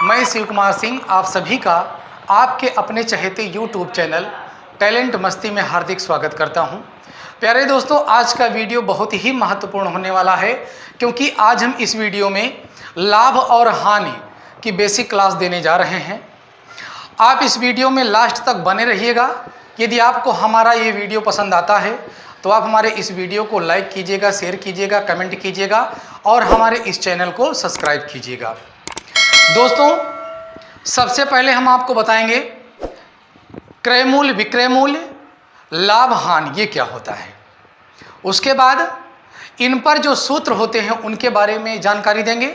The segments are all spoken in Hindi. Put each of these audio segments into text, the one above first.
मैं शिव कुमार सिंह आप सभी का आपके अपने चहेते YouTube चैनल टैलेंट मस्ती में हार्दिक स्वागत करता हूं। प्यारे दोस्तों, आज का वीडियो बहुत ही महत्वपूर्ण होने वाला है क्योंकि आज हम इस वीडियो में लाभ और हानि की बेसिक क्लास देने जा रहे हैं। आप इस वीडियो में लास्ट तक बने रहिएगा। यदि आपको हमारा ये वीडियो पसंद आता है तो आप हमारे इस वीडियो को लाइक कीजिएगा, शेयर कीजिएगा, कमेंट कीजिएगा और हमारे इस चैनल को सब्सक्राइब कीजिएगा। दोस्तों, सबसे पहले हम आपको बताएंगे क्रय मूल्य, विक्रय मूल्य, लाभ हानि ये क्या होता है। उसके बाद इन पर जो सूत्र होते हैं उनके बारे में जानकारी देंगे।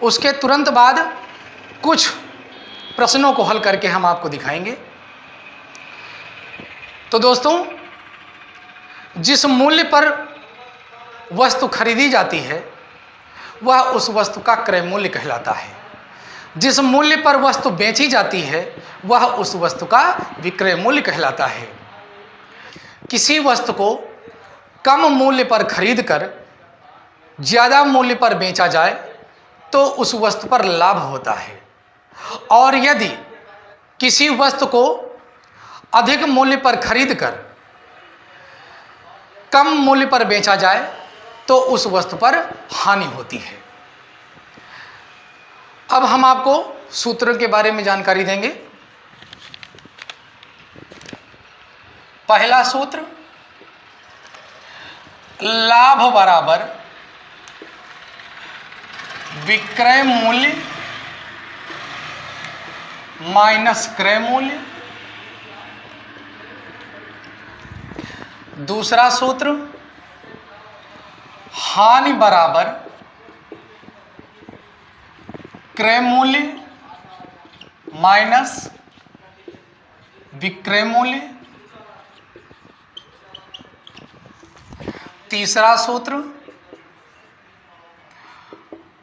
उसके तुरंत बाद कुछ प्रश्नों को हल करके हम आपको दिखाएंगे। तो दोस्तों, जिस मूल्य पर वस्तु खरीदी जाती है वह उस वस्तु का क्रय मूल्य कहलाता है। जिस मूल्य पर वस्तु बेची जाती है वह उस वस्तु का विक्रय मूल्य कहलाता है। किसी वस्तु को कम मूल्य पर खरीदकर ज़्यादा मूल्य पर बेचा जाए तो उस वस्तु पर लाभ होता है, और यदि किसी वस्तु को अधिक मूल्य पर खरीदकर कम मूल्य पर बेचा जाए तो उस वस्तु पर हानि होती है। अब हम आपको सूत्रों के बारे में जानकारी देंगे। पहला सूत्र, लाभ बराबर विक्रय मूल्य माइनस क्रय मूल्य। दूसरा सूत्र, हानि बराबर क्रय मूल्य माइनस विक्रय मूल्य। तीसरा सूत्र,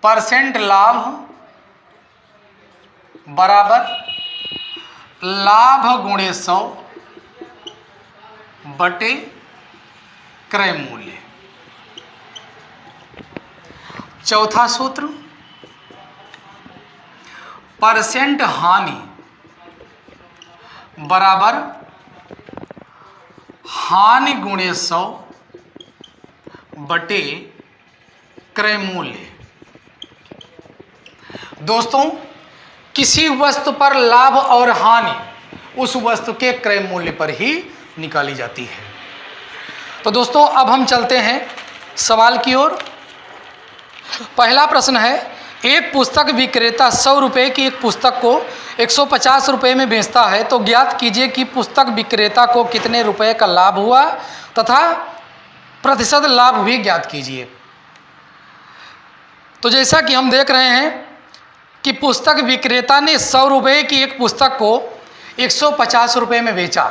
परसेंट लाभ बराबर लाभ गुणे 100 बटे क्रय मूल्य। चौथा सूत्र, परसेंट हानि बराबर हानि गुणे 100 बटे क्रय मूल्य। दोस्तों, किसी वस्तु पर लाभ और हानि उस वस्तु के क्रय मूल्य पर ही निकाली जाती है। तो दोस्तों, अब हम चलते हैं सवाल की ओर। पहला प्रश्न है, एक पुस्तक विक्रेता 100 रुपये की एक पुस्तक को 150 रुपये में बेचता है तो ज्ञात कीजिए कि पुस्तक विक्रेता को कितने रुपए का लाभ हुआ तथा प्रतिशत लाभ भी ज्ञात कीजिए। तो जैसा कि हम देख रहे हैं कि पुस्तक विक्रेता ने 100 रुपये की एक पुस्तक को 150 रुपये में बेचा,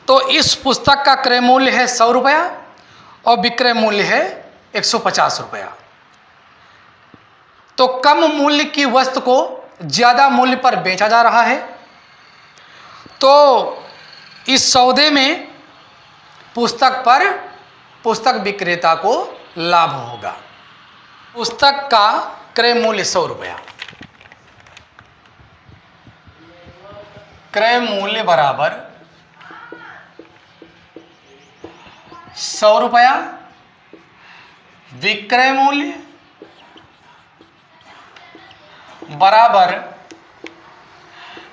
तो इस पुस्तक का क्रय मूल्य है 100 रुपया और विक्रय मूल्य है 150 रुपया। तो कम मूल्य की वस्तु को ज़्यादा मूल्य पर बेचा जा रहा है, तो इस सौदे में पुस्तक विक्रेता को लाभ होगा। पुस्तक का क्रय मूल्य 100 रुपया, क्रय मूल्य बराबर 100 रुपया, विक्रय मूल्य बराबर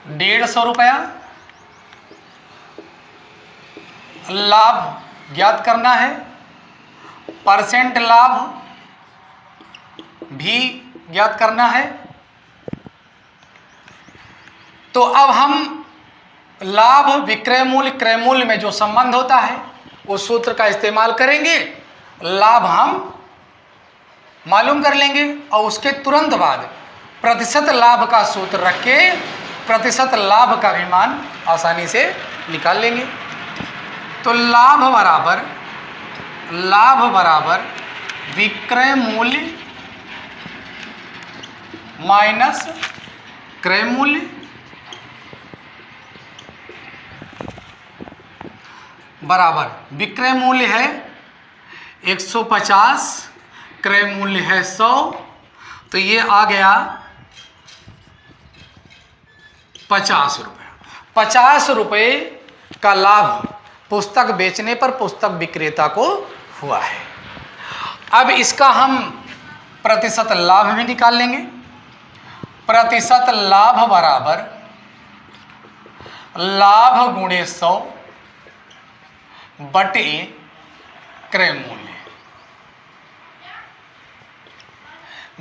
150 रुपया। लाभ ज्ञात करना है, परसेंट लाभ भी ज्ञात करना है। तो अब हम लाभ विक्रय मूल्य क्रय मूल्य में जो संबंध होता है उस सूत्र का इस्तेमाल करेंगे, लाभ हम मालूम कर लेंगे और उसके तुरंत बाद प्रतिशत लाभ का सूत्र रख के प्रतिशत लाभ का भी मान आसानी से निकाल लेंगे। तो लाभ बराबर विक्रय मूल्य माइनस क्रय मूल्य बराबर विक्रय मूल्य है 150, क्रय मूल्य है 100, तो ये आ गया 50 रुपया। 50 रुपये का लाभ पुस्तक बेचने पर पुस्तक विक्रेता को हुआ है। अब इसका हम प्रतिशत लाभ भी निकाल लेंगे। प्रतिशत लाभ बराबर लाभ गुणे 100 बटे क्रय मूल्य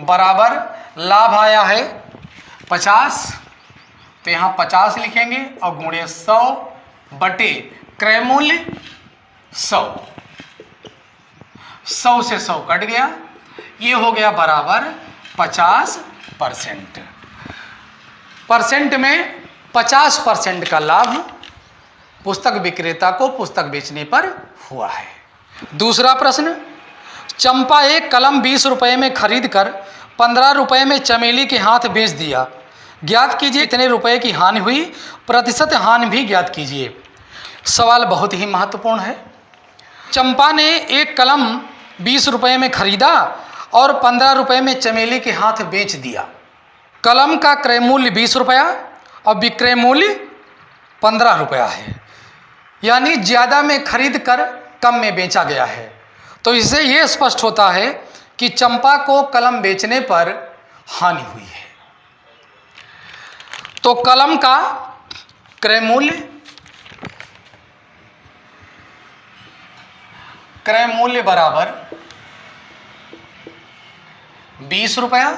बराबर लाभ आया है 50, तो यहाँ 50 लिखेंगे और गुणे 100 बटे क्रय मूल्य 100। 100 से 100 कट गया, ये हो गया बराबर 50%। परसेंट में 50% का लाभ पुस्तक विक्रेता को पुस्तक बेचने पर हुआ है। दूसरा प्रश्न, चंपा एक कलम 20 रुपये में खरीद कर 15 रुपये में चमेली के हाथ बेच दिया। ज्ञात कीजिए कितने रुपए की हानि हुई, प्रतिशत हानि भी ज्ञात कीजिए। सवाल बहुत ही महत्वपूर्ण है। चंपा ने एक कलम 20 रुपये में खरीदा और 15 रुपये में चमेली के हाथ बेच दिया। कलम का क्रय मूल्य 20 रुपया और विक्रय मूल्य 15 रुपया है, यानी ज़्यादा में खरीद कर कम में बेचा गया है। तो इससे ये स्पष्ट होता है कि चंपा को कलम बेचने पर हानि हुई है। तो कलम का क्रय मूल्य बराबर 20 रुपया,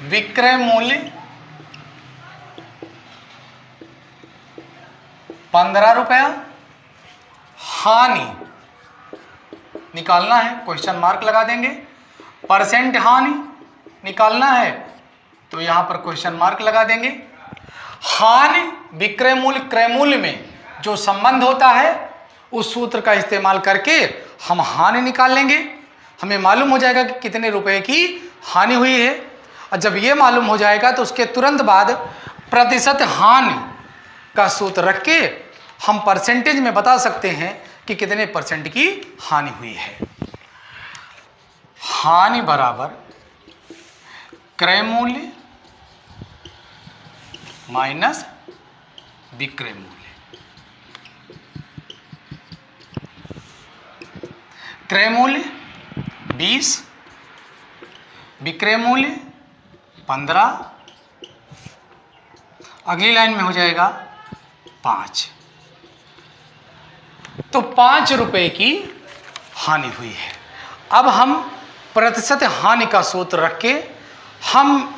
विक्रय मूल्य 15 रुपया, हानि निकालना है, क्वेश्चन मार्क लगा देंगे। परसेंट हानि निकालना है तो यहाँ पर क्वेश्चन मार्क लगा देंगे। हानि विक्रय मूल्य क्रय मूल्य में जो संबंध होता है उस सूत्र का इस्तेमाल करके हम हानि निकाल लेंगे। हमें मालूम हो जाएगा कि कितने रुपए की हानि हुई है, और जब ये मालूम हो जाएगा तो उसके तुरंत बाद प्रतिशत हानि का सूत्र रख के हम परसेंटेज में बता सकते हैं कि कितने परसेंट की हानि हुई है। हानि बराबर क्रय मूल्य माइनस विक्रय मूल्य। क्रय मूल्य 20, विक्रय मूल्य 15, अगली लाइन में हो जाएगा 5। तो 5 रुपए की हानि हुई है। अब हम प्रतिशत हानि का सूत्र रख के हम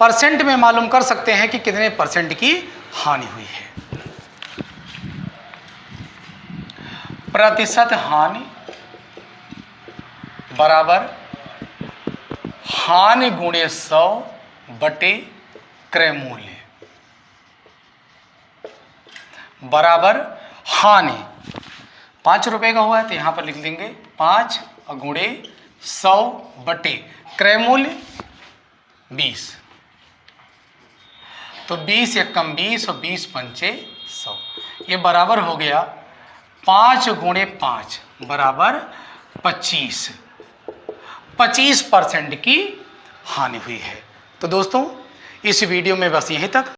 परसेंट में मालूम कर सकते हैं कि कितने परसेंट की हानि हुई है। प्रतिशत हानि बराबर हानि गुणे 100 बटे क्रय मूल्य बराबर हानि 5 रुपए का हुआ है तो यहाँ पर लिख देंगे 5 और गुणे 100 बटे क्रय मूल्य 20। तो 20 एकम 20 और 20 पंचे 100, ये बराबर हो गया 5 गुणे 5 बराबर 25% की हानि हुई है। तो दोस्तों इस वीडियो में बस यहीं तक।